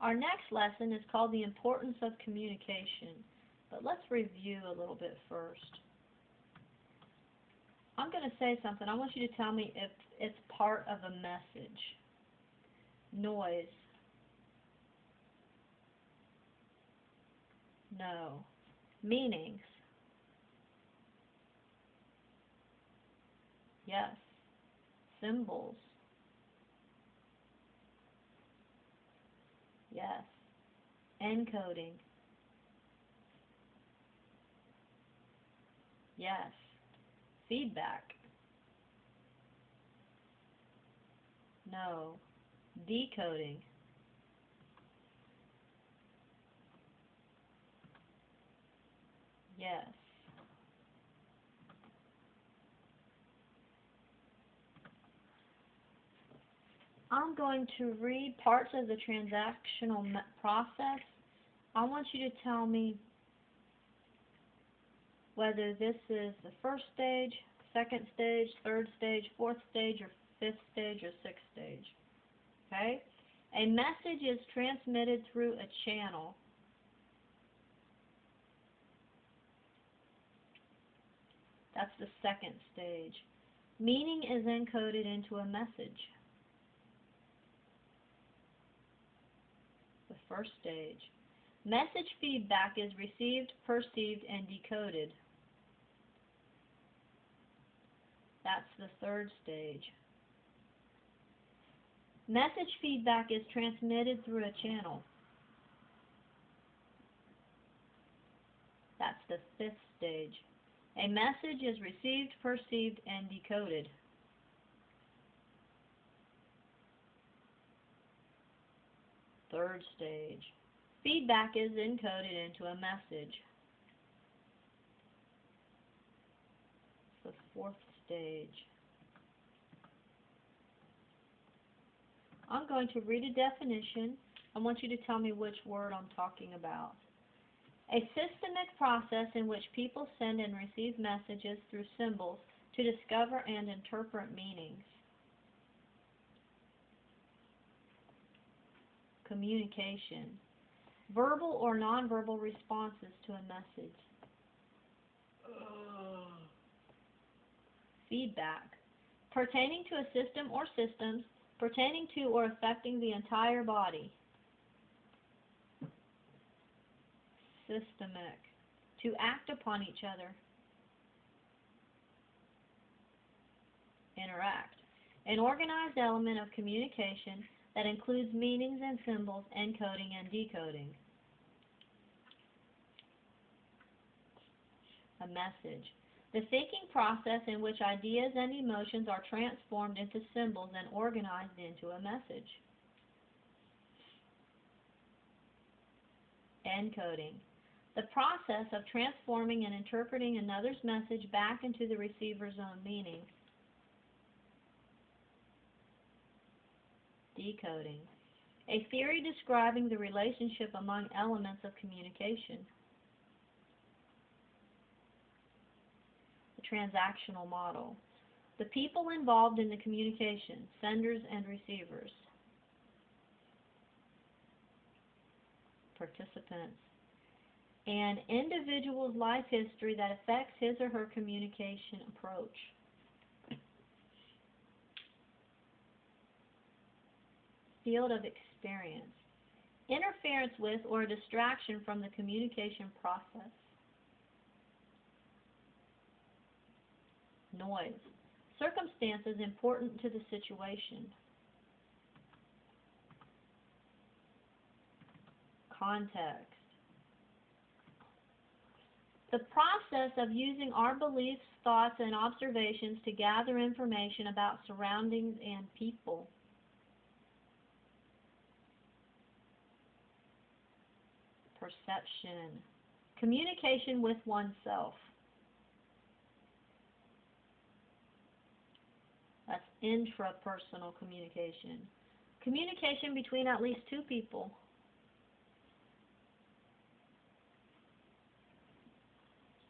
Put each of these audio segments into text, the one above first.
Our next lesson is called The Importance of Communication, but let's review a little bit first. I'm going to say something. I want you to tell me if it's part of a message. Noise. No. Meanings. Yes. Symbols. Yes. Encoding. Yes. Feedback. No. Decoding. Yes. I'm going to read parts of the transactional process. I want you to tell me whether this is the first stage, second stage, third stage, fourth stage, or fifth stage, or sixth stage. Okay? A message is transmitted through a channel. That's the second stage. Meaning is encoded into a message. The first stage. Message feedback is received, perceived, and decoded. That's the third stage. Message feedback is transmitted through a channel. That's the fifth stage. A message is received, perceived, and decoded. Third stage. Feedback is encoded into a message. The fourth stage. I'm going to read a definition. I want you to tell me which word I'm talking about. A systemic process in which people send and receive messages through symbols to discover and interpret meanings. Communication. Verbal or nonverbal responses to a message. Feedback. Pertaining to a system or systems, pertaining to or affecting the entire body. Systemic. To act upon each other. Interact. An organized element of communication that includes meanings and symbols, encoding and decoding. A message. The thinking process in which ideas and emotions are transformed into symbols and organized into a message. Encoding. The process of transforming and interpreting another's message back into the receiver's own meaning. Decoding. A theory describing the relationship among elements of communication. The transactional model. The people involved in the communication, senders and receivers. Participants. An individual's life history that affects his or her communication approach. Field of experience. Interference with or a distraction from the communication process. Noise. Circumstances important to the situation. Context. The process of using our beliefs, thoughts, and observations to gather information about surroundings and people. Perception. Communication with oneself. That's intrapersonal communication. Communication between at least two people.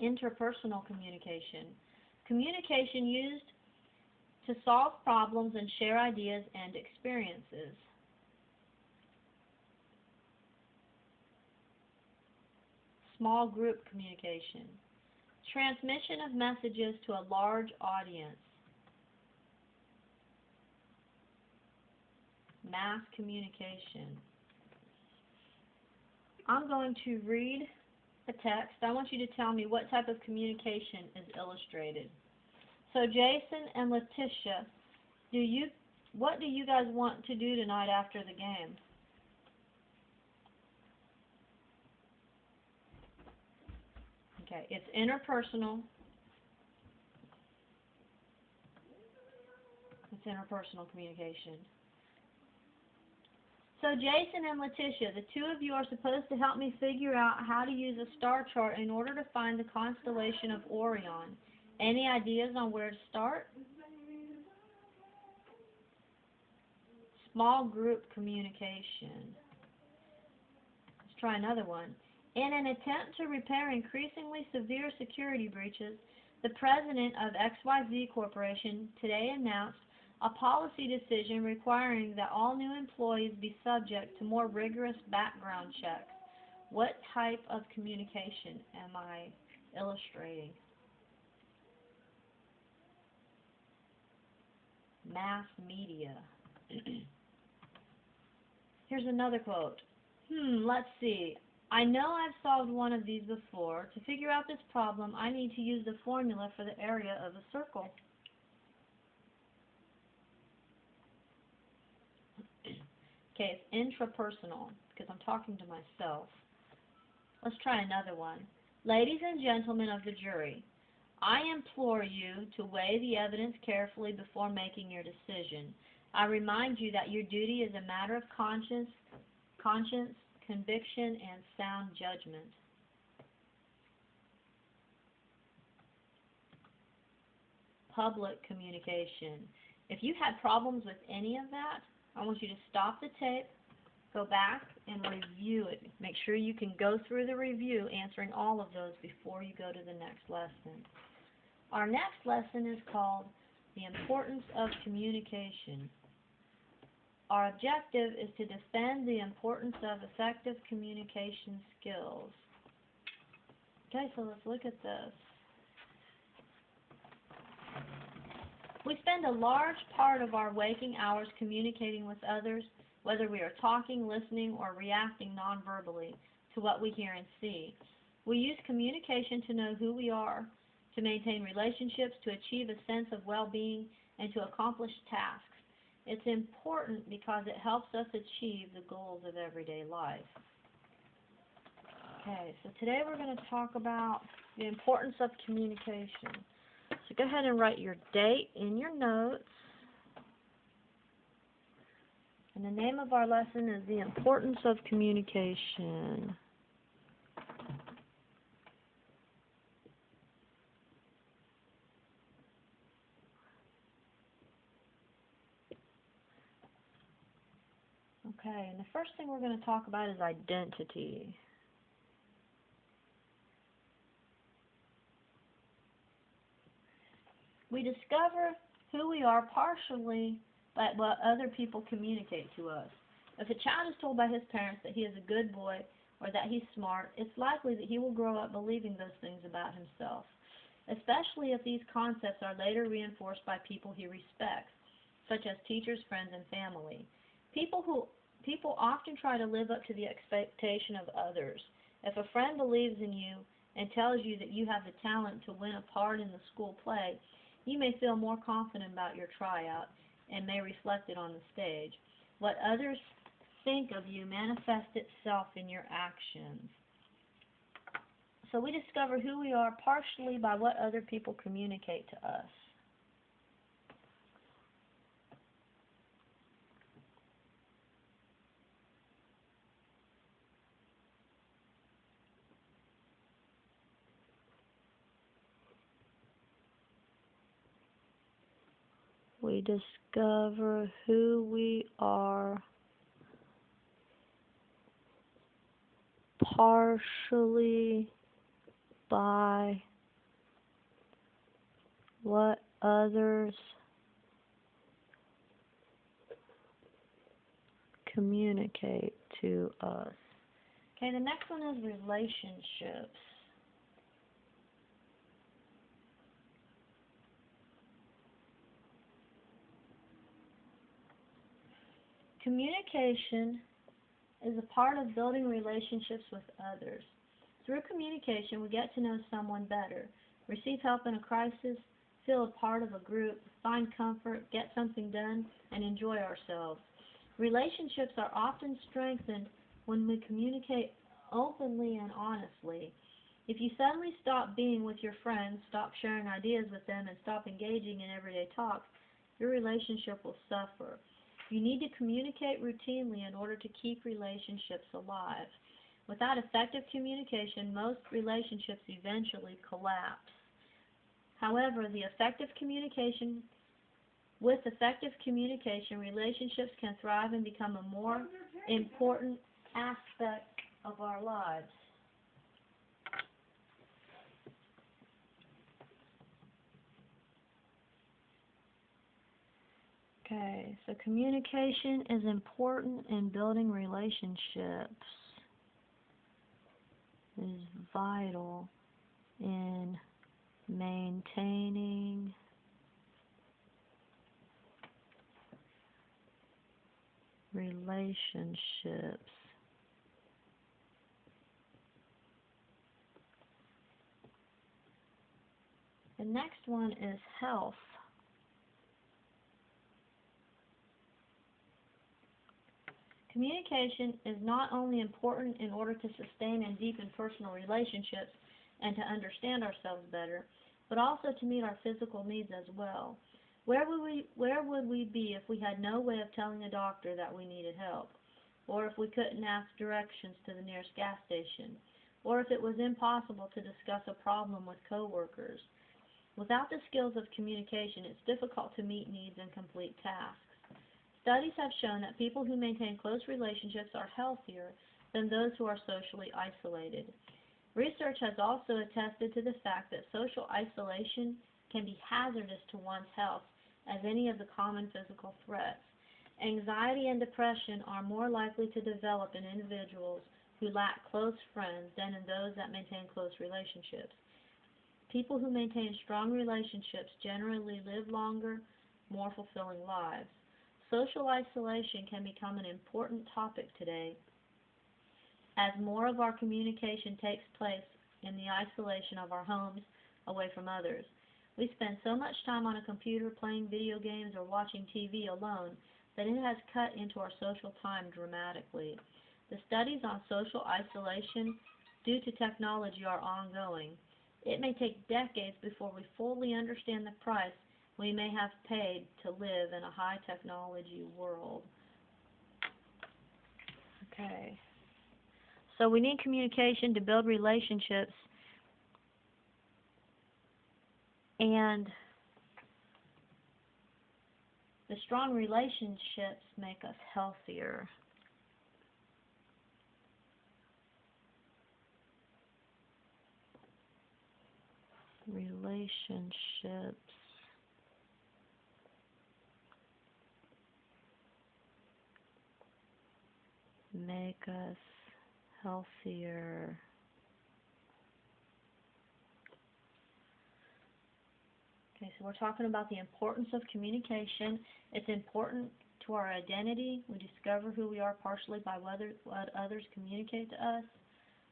Interpersonal communication. Communication used to solve problems and share ideas and experiences. small group communication. Transmission of messages to a large audience. Mass communication. I'm going to read a text. I want you to tell me what type of communication is illustrated. So Jason and Letitia, what do you guys want to do tonight after the game? Okay, it's interpersonal. It's interpersonal communication. So Jason and Letitia, the two of you are supposed to help me figure out how to use a star chart in order to find the constellation of Orion. Any ideas on where to start? Small group communication. Let's try another one. In an attempt to repair increasingly severe security breaches, the president of XYZ Corporation today announced a policy decision requiring that all new employees be subject to more rigorous background checks. What type of communication am I illustrating? Mass media. Here's another quote. Let's see. I know I've solved one of these before. To figure out this problem, I need to use the formula for the area of a circle. Okay, it's intrapersonal, because I'm talking to myself. Let's try another one. Ladies and gentlemen of the jury, I implore you to weigh the evidence carefully before making your decision. I remind you that your duty is a matter of conscience, conviction, and sound judgment. Public communication. If you had problems with any of that, I want you to stop the tape, go back, and review it. Make sure you can go through the review answering all of those before you go to the next lesson. Our next lesson is called The Importance of Communication. Our objective is to defend the importance of effective communication skills. Okay, so let's look at this. We spend a large part of our waking hours communicating with others, whether we are talking, listening, or reacting non-verbally to what we hear and see. We use communication to know who we are, to maintain relationships, to achieve a sense of well-being, and to accomplish tasks. It's important because it helps us achieve the goals of everyday life. Okay, so today we're going to talk about the importance of communication. So go ahead and write your date in your notes. And the name of our lesson is The Importance of Communication. Okay, and the first thing we're going to talk about is identity. We discover who we are partially by what other people communicate to us. If a child is told by his parents that he is a good boy or that he's smart, it's likely that he will grow up believing those things about himself, especially if these concepts are later reinforced by people he respects, such as teachers, friends, and family. People often try to live up to the expectation of others. If a friend believes in you and tells you that you have the talent to win a part in the school play, you may feel more confident about your tryout and may reflect it on the stage. What others think of you manifests itself in your actions. So we discover who we are partially by what other people communicate to us. We discover who we are partially by what others communicate to us. Okay, the next one is relationships. Communication is a part of building relationships with others. Through communication, we get to know someone better, receive help in a crisis, feel a part of a group, find comfort, get something done, and enjoy ourselves. Relationships are often strengthened when we communicate openly and honestly. If you suddenly stop being with your friends, stop sharing ideas with them, and stop engaging in everyday talk, your relationship will suffer. You need to communicate routinely in order to keep relationships alive. Without effective communication, most relationships eventually collapse. However, with effective communication, relationships can thrive and become a more important aspect of our lives. Okay, so communication is important in building relationships. It is vital in maintaining relationships. The next one is health. Communication is not only important in order to sustain and deepen personal relationships and to understand ourselves better, but also to meet our physical needs as well. Where would we be if we had no way of telling a doctor that we needed help? Or if we couldn't ask directions to the nearest gas station? Or if it was impossible to discuss a problem with coworkers? Without the skills of communication, it's difficult to meet needs and complete tasks. Studies have shown that people who maintain close relationships are healthier than those who are socially isolated. Research has also attested to the fact that social isolation can be hazardous to one's health as any of the common physical threats. Anxiety and depression are more likely to develop in individuals who lack close friends than in those that maintain close relationships. People who maintain strong relationships generally live longer, more fulfilling lives. Social isolation can become an important topic today as more of our communication takes place in the isolation of our homes, away from others. We spend so much time on a computer playing video games or watching TV alone that it has cut into our social time dramatically. The studies on social isolation due to technology are ongoing. It may take decades before we fully understand the price we may have paid to live in a high technology world. Okay. So we need communication to build relationships, and the strong relationships make us healthier. Relationships make us healthier. Okay, so we're talking about the importance of communication. It's important to our identity. We discover who we are partially by what others communicate to us.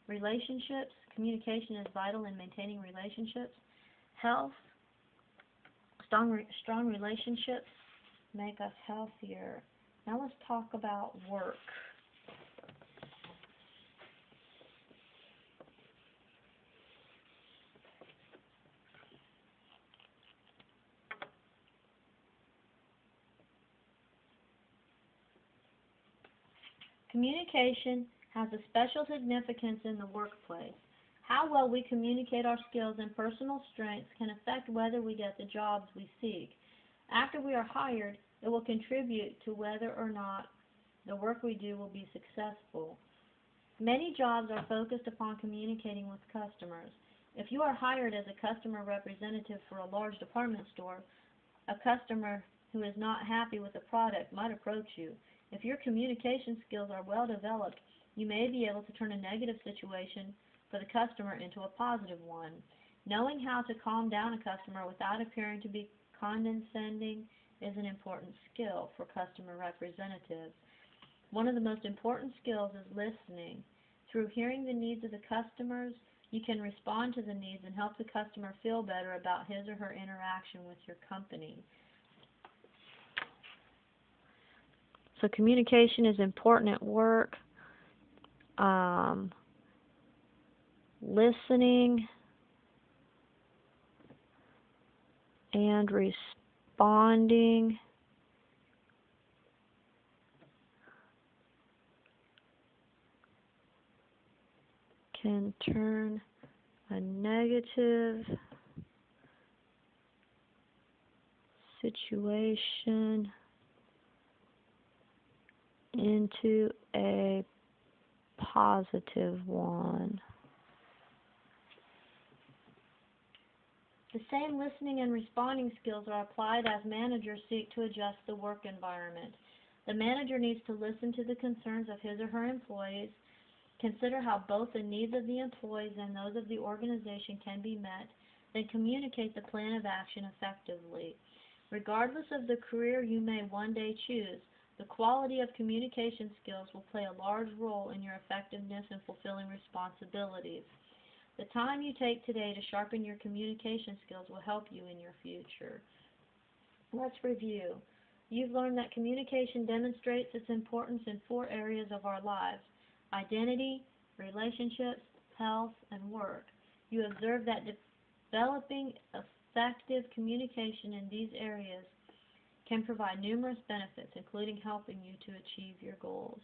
Relationships, communication is vital in maintaining relationships. Health, strong relationships make us healthier. Now let's talk about work. Communication has a special significance in the workplace. How well we communicate our skills and personal strengths can affect whether we get the jobs we seek. After we are hired, it will contribute to whether or not the work we do will be successful. Many jobs are focused upon communicating with customers. If you are hired as a customer representative for a large department store, a customer who is not happy with the product might approach you. If your communication skills are well developed, you may be able to turn a negative situation for the customer into a positive one. Knowing how to calm down a customer without appearing to be condescending is an important skill for customer representatives. One of the most important skills is listening. Through hearing the needs of the customers, you can respond to the needs and help the customer feel better about his or her interaction with your company. So communication is important at work. Listening and responding can turn a negative situation into a positive one. The same listening and responding skills are applied as managers seek to adjust the work environment. The manager needs to listen to the concerns of his or her employees, consider how both the needs of the employees and those of the organization can be met, then communicate the plan of action effectively. Regardless of the career you may one day choose, the quality of communication skills will play a large role in your effectiveness in fulfilling responsibilities. The time you take today to sharpen your communication skills will help you in your future. Let's review. You've learned that communication demonstrates its importance in 4 areas of our lives: identity, relationships, health, and work. You observe that developing effective communication in these areas can provide numerous benefits, including helping you to achieve your goals.